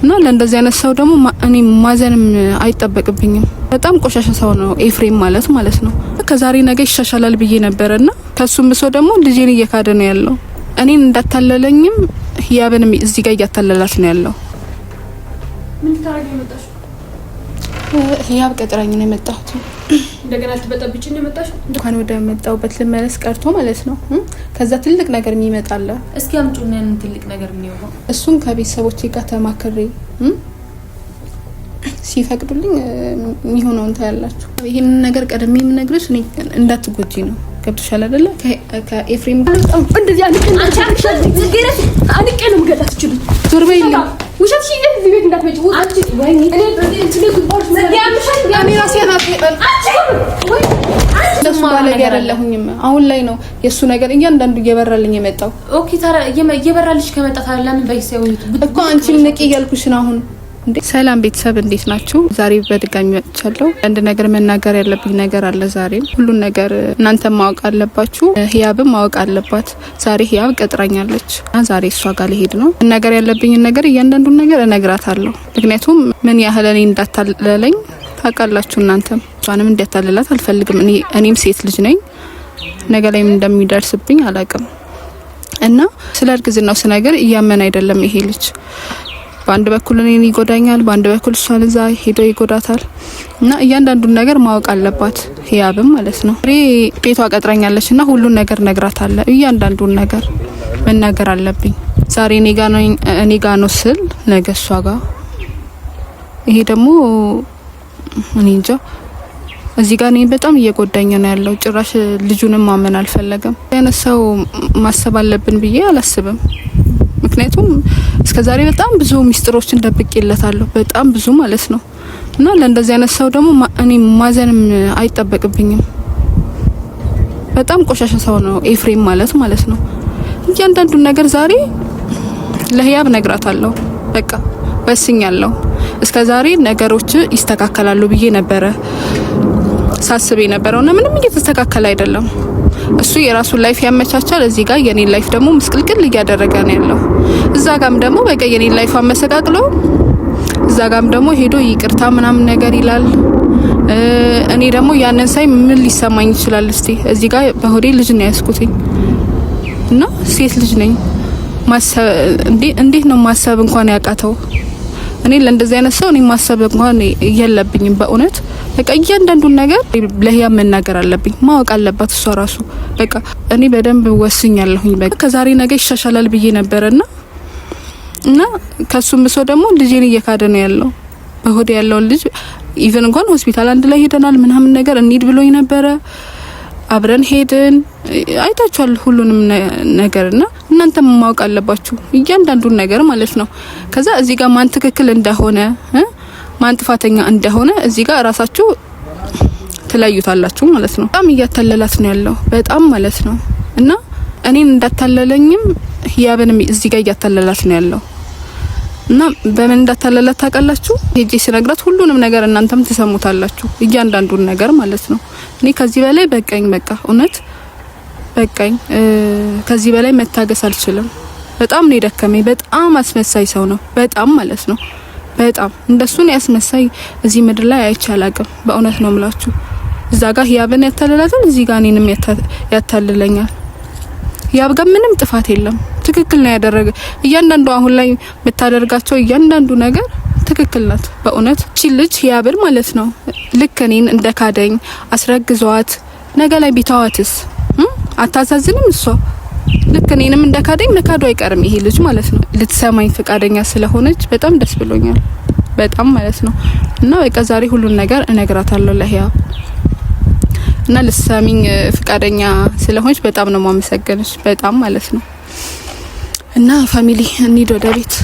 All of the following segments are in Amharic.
እና ለእንደዚህ አይነት ሰው ደግሞ እኔ ማዘንም አይጠበቅብኝም። በጣም ቆሻሻ ሰው ነው ኤፍሬም ማለት ነው። ከዛሬ ነገ ይሻሻላል ብዬ ነበርና ከሱም ብሶ ደግሞ ልጄን እየካደ ነው ያለው። እኔን እንዳታለለኝም ህያብንም እዚህ ጋር እያታለላት ነው ያለው። ምን ታረጊ መጣሽ? ህያብ ቀጥራኝ ነው የመጣሁት። እንደገና ልትበጠብጪ ነው የመጣሽ? እንኳን ወደ መጣሁበት ልመለስ ቀርቶ ማለት ነው። ከዛ ትልቅ ነገር የሚመጣለ። እስኪ አምጪውና ያንን ትልቅ ነገር ምን ይሆን? እሱን ከቤተሰቦቼ ጋር ተማክሬ ሲፈቅዱልኝ የሚሆነውን ታያላችሁ። ይሄንን ነገር ቀደም የምነግርሽ እኔ እንዳትጎጂ ነው። ገብቶሻል አይደለ? ከኤፍሬም ጋር እንደዚህ አንቄ ነው ምገጣት ይችላል። ዞር በይልኝ። ውሸት ሲል እዚህ ቤት እንዳትመጪ። አንቺ ወይኔ እኔ በዚህ እንትኔ ጉባሽ እኔ ራሴ አናጥበል ባለጌ አይደለሁኝም። አሁን ላይ ነው የሱ ነገር እያንዳንዱ እየበራልኝ የመጣው። ኦኬ ታራ እየበራልሽ ከመጣ ታራ ለምን በይሰው እኮ አንቺም ንቂ እያልኩሽ ነው አሁን። ሰላም ቤተሰብ እንዴት ናችሁ? ዛሬ በድጋሚ መጥቻለሁ። አንድ ነገር መናገር ያለብኝ ነገር አለ። ዛሬም ሁሉን ነገር እናንተ ማወቅ አለባችሁ፣ ህያብም ማወቅ አለባት። ዛሬ ህያብ ቀጥራኛለች እና ዛሬ እሷ ጋር ልሄድ ነው። መናገር ያለብኝ ነገር እያንዳንዱን ነገር እነግራታለሁ። ምክንያቱም ምን ያህል እኔ እንዳታለለኝ ታውቃላችሁ። እናንተም እሷንም እንዲያታለላት አልፈልግም። እኔም ሴት ልጅ ነኝ። ነገ ላይ ምን እንደሚደርስብኝ አላውቅም እና ስለ እርግዝናው ስነገር እያመን አይደለም ይሄ ልጅ። በአንድ በኩል እኔን ይጎዳኛል፣ በአንድ በኩል እሷን እዛ ሄዶ ይጎዳታል እና እያንዳንዱን ነገር ማወቅ አለባት ህያብም ማለት ነው። ቤቷ ቀጥረኛለች እና ሁሉን ነገር ነግራታለሁ። እያንዳንዱን ነገር መናገር አለብኝ። ዛሬ እኔ ጋ ነው ስል ነገ እሷ ጋር። ይሄ ደግሞ እኔ እንጃ እዚህ ጋር እኔ በጣም እየጎዳኝ ነው ያለው። ጭራሽ ልጁንም ማመን አልፈለገም። አይነት ሰው ማሰብ አለብን ብዬ አላስብም። ምክንያቱም እስከዛሬ በጣም ብዙ ሚስጥሮችን ደብቄለታለሁ፣ በጣም ብዙ ማለት ነው። እና ለእንደዚህ አይነት ሰው ደግሞ እኔ ማዘንም አይጠበቅብኝም። በጣም ቆሻሻ ሰው ነው ኤፍሬም ማለት ነው። እያንዳንዱን ነገር ዛሬ ለህያብ ነግራታለሁ። በቃ ወስኛለሁ። እስከዛሬ ነገሮች ይስተካከላሉ ብዬ ነበረ ሳስብ የነበረውና ምንም እየተስተካከለ አይደለም። እሱ የራሱን ላይፍ ያመቻቻል፣ እዚህ ጋር የኔን ላይፍ ደግሞ ምስቅልቅል እያደረገ ነው ያለው። እዛ ጋም ደግሞ በቃ የኔን ላይፍ አመሰቃቅሎ እዛ ጋም ደግሞ ሄዶ ይቅርታ ምናምን ነገር ይላል። እኔ ደግሞ ያንን ሳይ ምን ሊሰማኝ ይችላል? እስቲ እዚህ ጋር በሆዴ ልጅ ነው ያስኩትኝ እና ሴት ልጅ ነኝ። ማሰብ እንዴት ነው ማሰብ እንኳን ያቃተው? እኔ ለእንደዚህ አይነት ሰው እኔ ማሰብ እንኳን የለብኝም በእውነት። በቃ እያንዳንዱን ነገር ለህያብ መናገር አለብኝ፣ ማወቅ አለባት እሷ ራሱ። በቃ እኔ በደንብ ወስኛለሁኝ። በቃ ከዛሬ ነገ ይሻሻላል ብዬ ነበርና እና ከሱም ብሶ ደግሞ ልጄን እየካደ ነው ያለው። በሆዴ ያለውን ልጅ ኢቭን እንኳን ሆስፒታል አንድ ላይ ሄደናል ምናምን ነገር እንሂድ ብሎኝ ነበረ። አብረን ሄድን፣ አይታችኋል ሁሉንም ነገርና እናንተም ማወቅ አለባችሁ እያንዳንዱን ነገር ማለት ነው። ከዛ እዚህ ጋር ማን ትክክል እንደሆነ ማን ጥፋተኛ እንደሆነ እዚህ ጋር ራሳችሁ ትለዩታላችሁ ማለት ነው። በጣም እያታለላት ነው ያለው በጣም ማለት ነው። እና እኔን እንዳታለለኝም ህያብንም እዚህ ጋር እያታለላት ነው ያለው። እና በምን እንዳታለላት ታውቃላችሁ? ሄጄ ሲነግራት ሁሉንም ነገር እናንተም ትሰሙታላችሁ እያንዳንዱን ነገር ማለት ነው። እኔ ከዚህ በላይ በቃኝ፣ በቃ እውነት በቃኝ። ከዚህ በላይ መታገስ አልችልም። በጣም ነው የደከመኝ። በጣም አስመሳይ ሰው ነው በጣም ማለት ነው። በጣም እንደሱን ያስመሳይ እዚህ ምድር ላይ አይቼ አላውቅም። በእውነት ነው የምላችሁ። እዛ ጋር ህያብን ያታልላታል፣ እዚህ ጋር እኔንም ያታልለኛል። ህያብ ጋር ምንም ጥፋት የለም። ትክክል ነው ያደረገ። እያንዳንዱ አሁን ላይ የምታደርጋቸው እያንዳንዱ ነገር ትክክል ናት በእውነት። እቺ ልጅ ህያብን ማለት ነው ልክ እኔን እንደካደኝ አስረግዟት ነገ ላይ ቢታዋትስ አታሳዝንም? እሷ ልክ እኔንም እንደካደኝ መካዱ አይቀርም ይሄ ልጅ ማለት ነው። ልትሰማኝ ፈቃደኛ ስለሆነች በጣም ደስ ብሎኛል በጣም ማለት ነው። እና በቃ ዛሬ ሁሉን ነገር እነግራታለሁ ለህያብ እና ልትሰሚኝ ፈቃደኛ ስለሆነች በጣም ነው ማመሰግንሽ በጣም ማለት ነው። እና ፋሚሊ እንሂድ ወደ ቤት።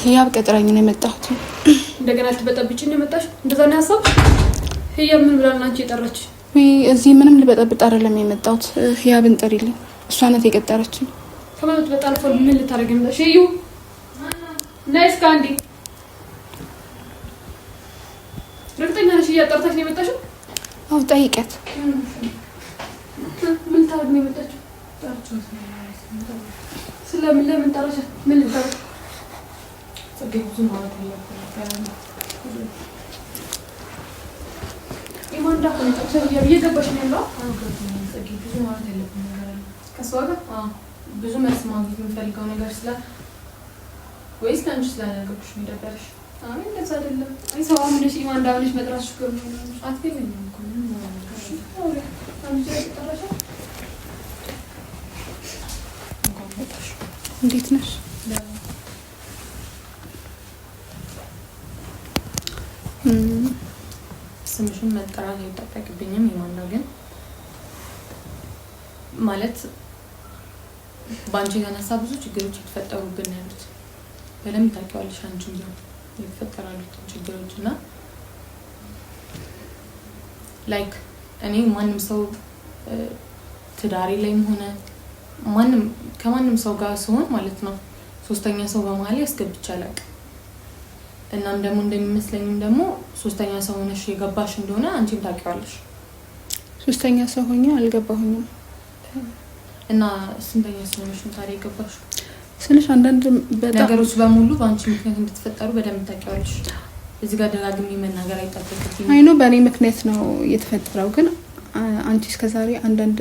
ህያብ ቀጥራኝ ነው የመጣሁት። እንደገና ልትበጠብጪኝ ነው የመጣሽ? እንደዛ ነው ያሰብሽ? ህያ ምን ብላና አንቺ የጠራች? እዚህ ምንም ልበጠብጥ አይደለም የመጣሁት። ህያብን ጥሪልኝ፣ እሷ ናት የቀጠረችኝ። ከመብት በጣም ፎል ምን ልታረጊ ነው? እሺ እዩ ናይስ ካንዲ ረግጠኛ ነሽ? እያጠርታች ነው የመጣሽው? አዎ ጠይቂያት። ምን ታረግ ነው የመጣችው? ስለምን ለምን ጠራሽ? ምን ልታረግ? ጽጌ ብዙ ማለት ነው ኢማንዳ ኮንታክት እየገባሽ ነው ያለው? ጽጌ ብዙ ማለት ያለብን ነገር አለ ከሷ ጋር። ብዙ መስማት የምፈልገው ነገር ስለ ወይስ አንቺ ስለነገርኩሽ ነው የደበረሽ? አይ እንደዛ አይደለም። አይ ሰው አምነሽ ኢማንዳ አምነሽ መጥራትሽ እኮ ነው አትገኝም እኮ ምን ማለት ነው? አንቺ ተጠራሽ? እንዴት ነሽ? ስምሽን መጠራት አይጠበቅብኝም። ይማና ግን ማለት ባንቺ የተነሳ ብዙ ችግሮች የተፈጠሩብን ያሉት በደንብ ታውቂዋለሽ። አንቺም ነው የተፈጠራሉት ችግሮች እና ላይክ እኔ ማንም ሰው ትዳሬ ላይም ሆነ ከማንም ሰው ጋር ሲሆን ማለት ነው ሶስተኛ ሰው በመሀል ያስገብቻ አላውቅም። እናም ደግሞ እንደሚመስለኝም ደግሞ ሶስተኛ ሰው ሆነሽ የገባሽ እንደሆነ አንቺም ታውቂዋለሽ። ሶስተኛ ሰው ሆኜ አልገባሁኝም። እና ስንተኛ ሰው ሆነሽ ነው ታዲያ የገባሽ? ስልሽ አንዳንድ በጣም ነገሮች በሙሉ በአንቺ ምክንያት እንድትፈጠሩ በደንብ ታውቂዋለሽ። እዚህ ጋር ደጋግሜ መናገር አይጠበቅብኝም። አይ ነው በእኔ ምክንያት ነው የተፈጠረው። ግን አንቺ እስከዛሬ አንዳንድ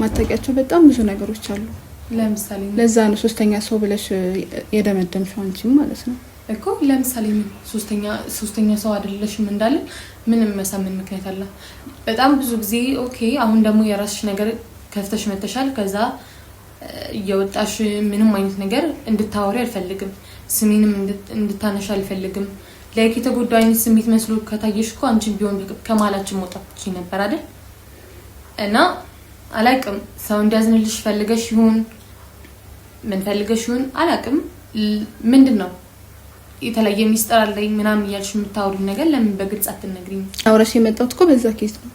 ማታውቂያቸው በጣም ብዙ ነገሮች አሉ። ለምሳሌ ለዛ ነው ሶስተኛ ሰው ብለሽ የደመደምሽው አንቺም ማለት ነው እኮ። ለምሳሌ ሶስተኛ ሰው አይደለሽም እንዳለ ምንም መሳምን ምክንያት አለ። በጣም ብዙ ጊዜ ኦኬ። አሁን ደግሞ የራስሽ ነገር ከፍተሽ መተሻል። ከዛ እየወጣሽ ምንም አይነት ነገር እንድታወሪ አልፈልግም። ስሜንም እንድታነሽ አልፈልግም። ላይክ የተጎዳው አይነት ስሜት መስሎ ከታየሽ እኮ አንቺም ቢሆን ከማላችን መውጣት ነበር አይደል? እና አላቅም ሰው እንዲያዝንልሽ ፈልገሽ ይሁን ምን ፈልገሽ ይሁን አላቅም። ምንድነው የተለየ ሚስጥር አለኝ ምናምን እያልሽ የምታወሪው ነገር ለምን በግልጽ አትነግሪኝ? አውራሽ የመጣሁት እኮ በዛ ኬስ ነው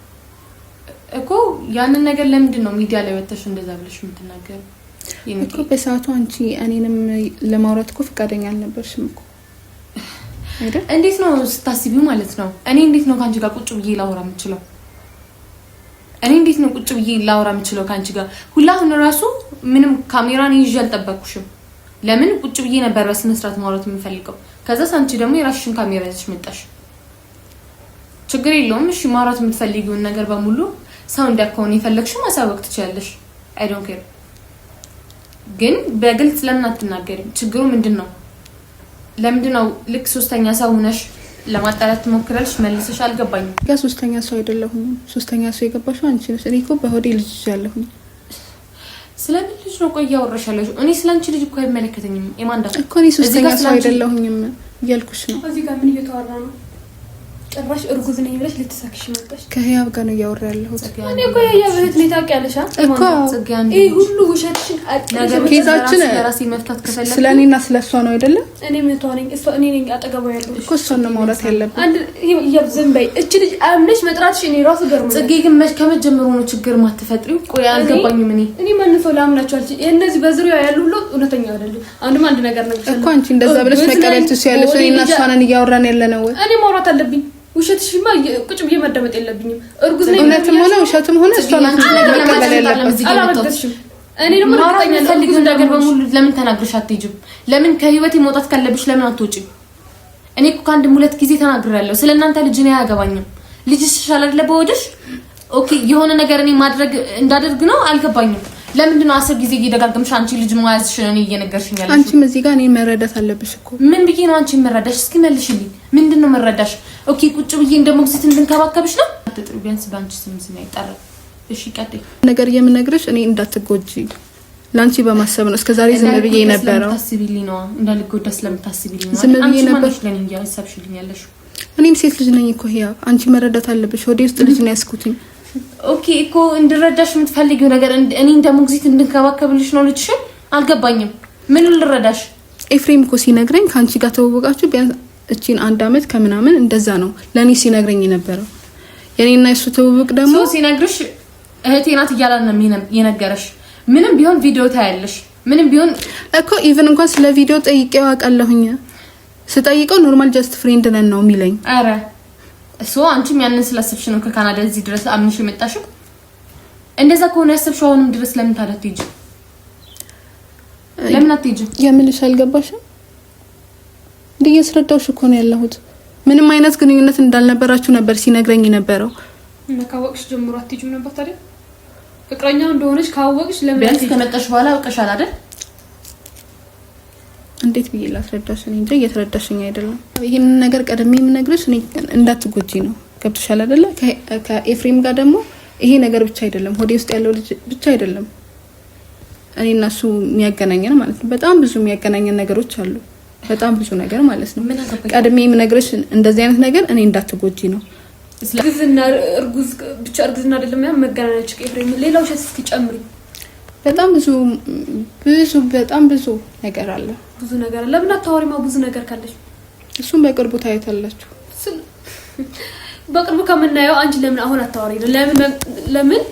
እኮ። ያንን ነገር ለምንድን ነው ሚዲያ ላይ ወጥተሽ እንደዛ ብለሽ የምትናገር? እኮ በሰዓቱ አንቺ እኔንም ለማውራት እኮ ፈቃደኛ አልነበርሽም እኮ አይደል? እንዴት ነው ስታስቢው ማለት ነው? እኔ እንዴት ነው ካንቺ ጋር ቁጭ ብዬ ላወራ የምችለው? እኔ እንዴት ነው ቁጭ ብዬ ላወራ የምችለው ካንቺ ጋር? ሁላሁን ራሱ ምንም ካሜራን ይዤ አልጠበቅኩሽም። ለምን ቁጭ ብዬ ነበር በስነ ስርዓት ማውራት የምፈልገው። ከዛ አንቺ ደግሞ የራስሽን ካሜራ ይዘሽ መጣሽ። ችግር የለውም እሺ፣ ማውራት የምትፈልጊውን ነገር በሙሉ ሰው እንዲያከውን የፈለግሽው ማሳወቅ ትችያለሽ። አይ ዶንት ኬር። ግን በግልጽ ለምን አትናገሪም? ችግሩ ምንድነው? ለምንድነው ልክ ሶስተኛ ሰው ሆነሽ ለማጣላት ትሞክራለሽ? መልሰሽ አልገባኝም። ያ ሶስተኛ ሰው አይደለሁም። ሶስተኛ ሰው የገባሽው አንቺ ነሽ። እኔ እኮ በሆዴ ልጅ ያለሁኝ። ስለምን ልጅ ነው ቆይ ያወራሻለሽ? እኔ ስላንቺ ልጅ እኮ አይመለከተኝም። የማንዳ እኮ እኔ ሶስተኛ ሰው አይደለሁኝም እያልኩሽ ነው። እዚህ ጋር ምን እየተወራ ነው? ጭራሽ እርጉዝ ነኝ ብለሽ ልትሰክሽ መጣሽ። ከህያብ ጋር ነው እያወራ ያለሁት። እኔ እኮ የህያብ እህት ነኝ ታውቂያለሽ እኮ። ይሄ ሁሉ ውሸትሽን ኬዛችን ለራሴ መፍታት ከፈለኩ ስለኔና ስለሷ ነው አይደለ? እኔ ምቷ ነኝ እኔ ነኝ አጠገቧ ያለሁት እኮ። እሷን ነው ማውራት ያለብን። አንድ ዝም በይ። እቺ ልጅ አምነሽ መጥራትሽ እኔ ራሱ ገርሞኝ። ጽጌ ግን ከመጀመሩ ነው ችግር ማትፈጥሪው? ቆይ አልገባኝም። እኔ ማንን ሰው ላምናቸው አልችልም። እነዚህ በዙሪያው ያሉ ሁሉ እውነተኛ አይደሉም። አንድ ነገር ነው እኮ። አንቺ እንደዛ ብለሽ መቀበል ትችያለሽ። እኔና እሷ ነን እያወራን ያለነው። እኔ ማውራት አለብኝ። ውሸትሽማ ቁጭ ብዬ መደመጥ የለብኝም። እርጉዝ ነኝ። እውነትም ሆነ ውሸትም ሆነ እሷ ናት መቀበል ያለበት። አላረገዝሽም። እኔ ደግሞ እርግጠኛ ነኝ ፈልጊው ነገር በሙሉ ለምን ተናግረሽ አትሄጂም? ለምን ከህይወቴ መውጣት ካለብሽ ለምን አትወጪም? እኔ እኮ ከአንድም ሁለት ጊዜ ተናግሬያለሁ። ስለእናንተ ልጅ ነው ያገባኝም። ልጅሽ ይሻላል አይደለ? በወድሽ ኦኬ። የሆነ ነገር እኔ ማድረግ እንዳደርግ ነው አልገባኝም። ለምንድን ነው 10 ጊዜ እየደጋገምሽ አንቺ ልጅ መያዝሽ ነው እየነገርሽኝ ያለሽ? አንቺም እዚህ ጋር እኔን መረዳት አለብሽ እኮ። ምን ብዬ ነው አንቺ መረዳሽ? እስኪ መልሽልኝ። ምንድነው መረዳሽ? ኦኬ ቁጭ ብዬ እንደሞግዚት እንድንከባከብሽ ነው? አትጥሪ። ቢያንስ ባንቺ ስም አይጠራም። እሺ ቀጥይ። ነገር የምነግርሽ እኔ እንዳትጎጂ ላንቺ በማሰብ ነው። እስከዛሬ ዝም ብዬ ነበረው። ታስቢልኝ ነው እንዳልጎዳ ስለምታስቢልኝ ነው። ዝም ብዬ ነበር። ለኔ ያሰብሽልኝ ያለሽ። እኔም ሴት ልጅ ነኝ እኮ ህያብ። አንቺ መረዳት አለብሽ። ወዴ ውስጥ ልጅ ነው ያስኩትኝ። ኦኬ እኮ እንድረዳሽ የምትፈልጊው ነገር እኔ እንደሞግዚት እንድንከባከብልሽ ነው ልጅሽ? አልገባኝም። ምን ልረዳሽ? ኤፍሬም እኮ ሲነግረኝ ካንቺ ጋር ተወወቃችሁ ቢያንስ እቺን 1 አመት ከምናምን እንደዛ ነው ለኔ ሲነግረኝ የነበረው። የኔና እሱ ትውውቅ ደግሞ ሲነግርሽ እህቴ ናት እያላን ነው የነገረሽ። ምንም ቢሆን ቪዲዮ ታያለሽ። ምንም ቢሆን እኮ ኢቭን እንኳን ስለ ቪዲዮ ጠይቄው አውቃለሁኝ። ስጠይቀው ኖርማል ጀስት ፍሬንድ ነን ነው የሚለኝ። አረ እሱ አንቺም ያንን ስላሰብሽ ነው ከካናዳ እዚህ ድረስ አምንሽ የመጣሽው። እንደዛ ከሆነ ያሰብሽው አሁንም ድረስ ለምን ታደርጊ? ለምን አትሄጂ? የምልሽ አልገባሽም? እየስረዳውሽ እኮ ነው ያለሁት። ምንም አይነት ግንኙነት እንዳልነበራችሁ ነበር ሲነግረኝ የነበረው። እና ካወቅሽ ጀምሮ አትሄጂም ነበር ታዲያ? ፍቅረኛው እንደሆነሽ ካወቅሽ ለምን ቢያንስ ከመጣሽ በኋላ አውቀሻል አይደል? እንዴት ብዬ ላስረዳሽ? እኔ እንጂ እየተረዳሽኝ አይደለም። ይሄን ነገር ቀድሜ የምነግርሽ እኔ እንዳትጎጂ ነው። ገብቶሻል አይደለ? ከኤፍሬም ጋር ደግሞ ይሄ ነገር ብቻ አይደለም፣ ሆዴ ውስጥ ያለው ልጅ ብቻ አይደለም እኔ እና እሱ የሚያገናኘን ማለት ነው። በጣም ብዙ የሚያገናኘን ነገሮች አሉ። በጣም ብዙ ነገር ማለት ነው። ቀድሜ የምነግርሽ እንደዚህ አይነት ነገር እኔ እንዳትጎጂ ነው። እርግዝና እርጉዝ ብቻ እርግዝና አይደለም ያ መገናኘት ኤፍሬም ሌላው ሸስ እስኪጨምሪ በጣም በጣም ብዙ ነገር አለ። ብዙ ነገር አለ። ለምን አታወሪማ? ብዙ ነገር ካለሽ እሱም በቅርቡ ታያታላችሁ። በቅርቡ ከምናየው አንቺ ለምን አሁን አታወሪ? ለምን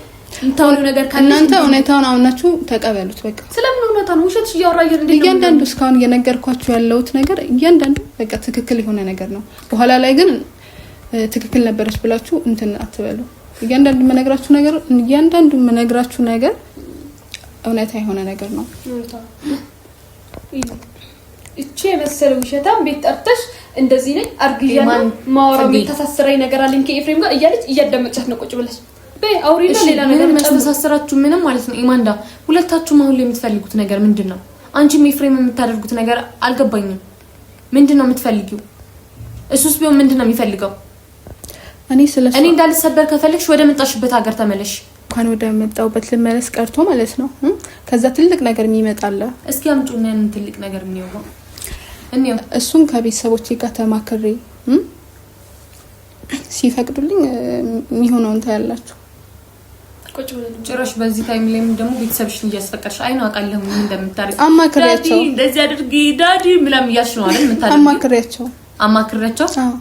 እንታወሪ ነገር ካለሽ እናንተ እውነታውን አውናችሁ ተቀበሉት። በቃ ስለምን እውነታውን ውሸትሽ እያወራየን እንዴ? እያንዳንዱ እስካሁን እየነገርኳችሁ ያለውት ነገር እያንዳንዱ በቃ ትክክል የሆነ ነገር ነው። በኋላ ላይ ግን ትክክል ነበርሽ ብላችሁ እንትን አትበሉ። እያንዳንዱ መነግራችሁ ነገር እውነታ የሆነ ነገር ነው። እቺ የመሰለው ውሸታም ቤት ጠርተሽ እንደዚህ ነኝ አርግያና ማወራው ተሳስረኝ ነገር አለኝ ከኤፍሬም ጋር እያለች እያዳመጫት ነው ቁጭ ብለሽ አውሪና ሌላ ነገር ተሳስራችሁ ምንም ማለት ነው። ኢማንዳ ሁለታችሁም አሁን ላይ የምትፈልጉት ነገር ምንድነው? አንቺም ኤፍሬም የምታደርጉት ነገር አልገባኝም። ምንድነው የምትፈልጊው? እሱስ ቢሆን ምንድነው የሚፈልገው? እኔ እንዳልሰበር ከፈልክሽ ወደ መጣሽበት ሀገር ተመለሽ። እንኳን ወደ መጣውበት ልመለስ ቀርቶ ማለት ነው። ከዛ ትልቅ ነገር የሚመጣለ እስኪ አምጪውና ያን ትልቅ ነገር ምን ይሆን? እሱን ከቤተሰቦቼ ጋር ተማክሬ ሲፈቅዱልኝ የሚሆነውን ታያላችሁ። ቁጭ ብለን ጭራሽ በዚህ ታይም ላይ ደግሞ ቤተሰብሽን እያስፈቀድሽ አይኑ አቃለሁ ምን እንደምታረግ አማክሬያቸው እንደዚህ አድርጊ ዳዲ ምንም እያልሽ ነው አይደል? አማክሬያቸው አዎ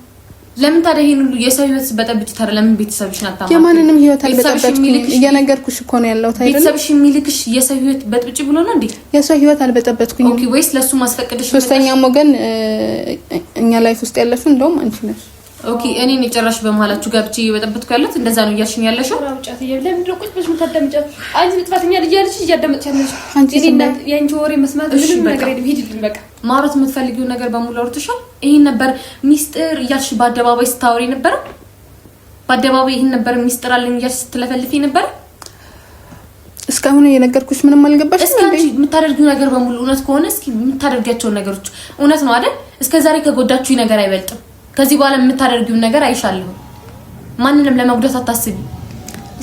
ለምን ታዲያ ይሄን ሁሉ የሰው ህይወት በጠብጭ ታዲያ ለምን ቤተሰብሽን አታማክሪ? የማንንም ህይወት አልበጠበጥኩኝ። እየነገርኩሽ እኮ ነው ያለው ታዲያ ቤተሰብሽ የሚልክሽ የሰው ህይወት በጥብጭ ብሎ ነው እንዴ? የሰው ህይወት አልበጠበጥኩኝ። ኦኬ ወይስ ለሱ ማስፈቀድሽ? ሶስተኛም ወገን እኛ ላይፍ ውስጥ ያለሽው እንደውም አንቺ ነሽ። ኦኬ እኔ ነኝ ጭራሽ በመሃላችሁ ገብቼ በጠበጥኩ ያለሁት እንደዛ ነው እያልሽኝ ያለሽው? አውጫት ለምን ድረቁሽ በሽ ምታዳምጫት? አንቺ ጥፋተኛ ልጅ ያለሽ እያዳመጥሽ ያለሽ እኔ እና ያንቺ ወሬ መስማት ምንም ነገር የለም። ሂድልኝ በቃ ማውራት የምትፈልጊው ነገር በሙሉ አውርተሻል። ይሄን ነበር ሚስጥር እያልሽ በአደባባይ ስታወሪ ነበር። በአደባባይ ይሄን ነበር ሚስጥር አለኝ እያልሽ ስትለፈልፊ ነበር። እስካሁን የነገርኩሽ ምንም አልገባሽም እንዴ? እስኪ የምታደርጊው ነገር በሙሉ እውነት ከሆነ እስኪ የምታደርጊያቸው ነገሮች እውነት ነው አይደል? እስከዛሬ ከጎዳችሁ ነገር አይበልጥም። ከዚህ በኋላ የምታደርጊው ነገር አይሻልም። ማንንም ለመጉዳት አታስቢ።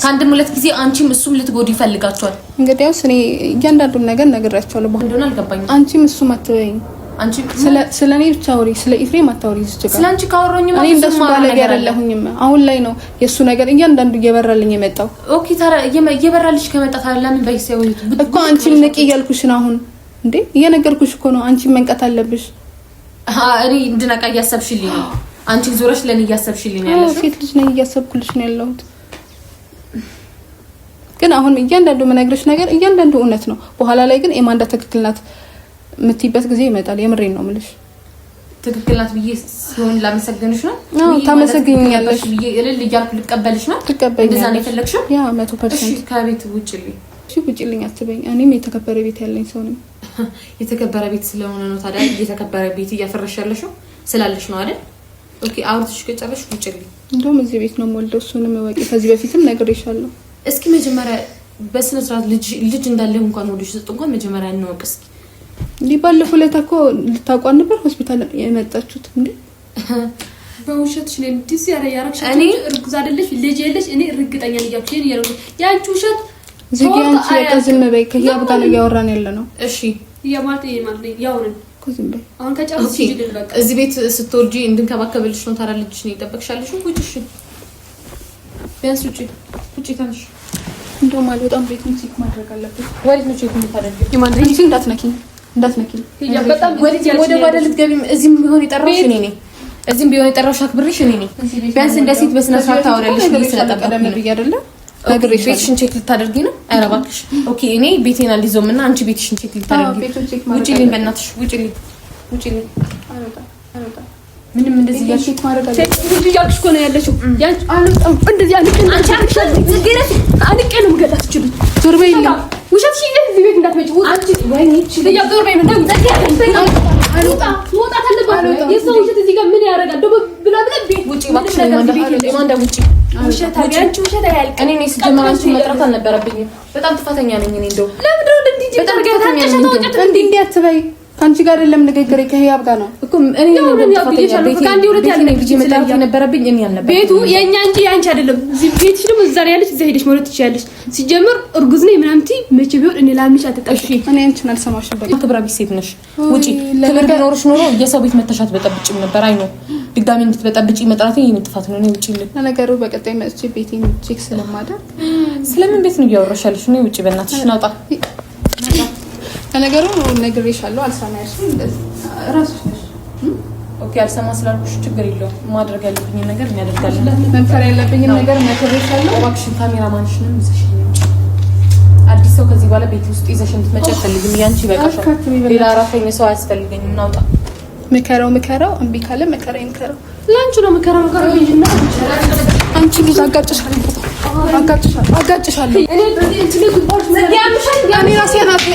ከአንድም ሁለት ጊዜ አንቺም እሱም ልትጎዱ ይፈልጋቸዋል። እንግዲያውስ እኔ እያንዳንዱን ነገር ነግራቸዋለሁ። እንደሆነ አልገባኝም። አንቺም እሱም አትበይኝ። አንቺ ስለ እኔ ብቻ አውሪ፣ ስለ ኤፍሬም አታውሪ። እዚህ ስለ አንቺ ካወራኝም እኔ እንደሱ ባለጌ አይደለሁኝም። አሁን ላይ ነው የሱ ነገር እያንዳንዱ እየበራልኝ የመጣው። ኦኬ ታዲያ እየበራልሽ ከመጣ ታዲያ ለምን በይሰው እኮ አንቺም ንቂ እያልኩሽ ነው። አሁን እንዴ እየነገርኩሽ እኮ ነው። አንቺም መንቀት አለብሽ። እኔ እንድነቃ እያሰብሽልኝ ነው። አንቺ ዞረሽ ለኔ እያሰብሽልኝ ነው ያለሽ። ሴት ልጅ ነኝ እያሰብኩልሽ ነው ያለሁት። ግን አሁን እያንዳንዱ መነግርሽ ነገር እያንዳንዱ እውነት ነው። በኋላ ላይ ግን ኤማንዳ ትክክል ናት የምትይበት ጊዜ ይመጣል። የምሬን ነው የምልሽ። ትክክል ናት ብዬ ሲሆን ላመሰግንሽ ነው። ታመሰግኛለሽ ብዬ እልል እያልኩ ልቀበልሽ ነው። እንደዛ ነው የፈለግሽው? ያ 100%። እሺ ከቤት ውጭልኝ። እሺ ውጭልኝ አትበይኝ። እኔም የተከበረ ቤት ያለኝ ሰው ነኝ። የተከበረ ቤት ስለሆነ ነው ታዲያ የተከበረ ቤት እያፈረሽ ያለሽው ስላለሽ ነው አይደል? ኦኬ አውርተሽ ከጨረሽ ውጭልኝ። እንደውም እዚህ ቤት ነው የምወልደው። እሱንም ወቂ ከዚህ በፊትም ነግሬሻለሁ። እስኪ መጀመሪያ በስነ ስርዓት ልጅ እንዳለ እንኳን ወልደሽ ሰጥ እንኳን መጀመሪያ እንወቅ እስኪ። እንዴ ባለፈው ዕለት እኮ ልታቋን ነበር ሆስፒታል የመጣችሁት እንዴ? በውሸትሽ ነው እንዲስ ያረጋግሽ። እኔ እርጉዝ አይደለሽ ልጅ የለሽ። እኔ እርግጠኛ ነኝ ያልኩኝ ያለው ያንቺ ውሸት ዝጊያንቺ ያቀዝም በይ። ከያብ ጋር ነው ያወራን ያለ ነው። እሺ ያማልጥ ያው ነው ኮዝም በይ። አሁን ከጫውሽ ይጅል በቃ እዚህ ቤት ስትወልጂ እንድንከባከብልሽ ነው ታዲያ ልጅሽ ነው ይጠበቅሻልሽ። ውጪሽ ቢያንስ ውጪ ታንሽ እንደውም አልወጣም። ቤቱን ቼክ ማድረግ አለብኝ። ወዴት ነው ቼክ የምታደርጊው? የማንድሪ እንዳትነኪ ያ በጣም ወደ ባደ ልትገቢም እዚህም ቢሆን የጠራሽ እኔ ነኝ። እዚህም ቢሆን የጠራሁሽ አክብሬሽ እኔ ነኝ። ቢያንስ እንደ ሴት በስነ ስርዓት ታወሪያለሽ ብዬ ስለጠበቅኩኝ ነው አይደለ? ቤትሽን ቼክ ልታደርጊ ነው? ኧረ እባክሽ። ኦኬ እኔ ቤቴን አልይዘውም እና አንቺ ቤትሽን ቼክ ልታደርጊ ውጪልኝ፣ በእናትሽ ውጪልኝ። ምንም እንደዚህ እያልኩሽ እኮ ነው ያለችው። እንደዚህ አንቄ ነው የምገጣት። ትችሉት ዞር በይልኝ። ውሸትሽ እዚህ ቤት እንዳትመጪ። ዞር በይ። መውጣት አለባት። የሰው ውሸት እዚህ ጋር ምን ያደርጋል? ብላ ቤት ውጪ እባክሽ። ማንዳ ውጪ። ውሸት አያልቅም። እኔ ነኝ ስጀምር አንቺን መጥራት አልነበረብኝም። በጣም ጥፋተኛ ነኝ እኔ። እንደው ለምንድን ነው እንደዚህ በጣም ጥፋተኛ ነኝ። እንዴ አትበይ። ከአንቺ ጋር አይደለም ንግግር ከህያብ ጋር ነው እኮ እኔ ነው ከአንድ ሁለት ያለ ልጅ መጣላት የነበረብኝ እኔ አልነበረ። ቤቱ የኛ እንጂ ያንቺ አይደለም። እዚህ ቤትሽ ደግሞ እዛ ላይ ያለሽ እዛ ሄደሽ መውለድ ትችያለሽ። ሲጀምር እርጉዝ ነኝ ምናምን ትይ መቼ ቢሆን እኔ ላምንሽ አትጠብቂ። እኔ አንቺን አልሰማሽም። በቃ ክብረ ቢስ ሴት ነሽ። ውጪ። ክብር ቢኖርሽ ኖሮ የሰው ቤት መተሻት በጠብጭም ነበር። አይ ነው ድጋሚ እንድትበጠብጪ መጥራቴ የኔ ጥፋት ነው። እኔ ውጪ ልኝ ለነገሩ በቀጣይ መጥቼ ቤቴን ቼክ ስለማደርግ ስለምን ቤት ነው እያወራሽ ያለሽ? እኔ ውጪ በእናትሽ ናውጣ። ለነገሩ ነግሬሻለሁ። አልሰማሽም። እንደዚህ ራስሽ ነሽ። ኦኬ አልሰማ ስላልኩሽ ችግር የለውም። ማድረግ ያለብኝ ነገር እናደርጋለን። መምከር ያለብኝ ነገር ነግሬሻለሁ። እባክሽን ካሜራማንሽንም ይዘሽ አዲስ ሰው ከዚህ በኋላ ቤት ውስጥ ይዘሽ እንድትመጪ አልፈልግም። ያንቺ ይበቃሻል። ሌላ አራተኛ ሰው አያስፈልገኝም። ናውጣ። ምከረው እምቢ ካለ መከራዬን ምከረው። ላንቺ ነው ምከረው እንጂና አንቺ ልጅ አጋጭሻለሁ። እኔ በዚህ እንትን ልጅ ባልሽ ዘዲያምሽ ያኔ ራሴ ናት።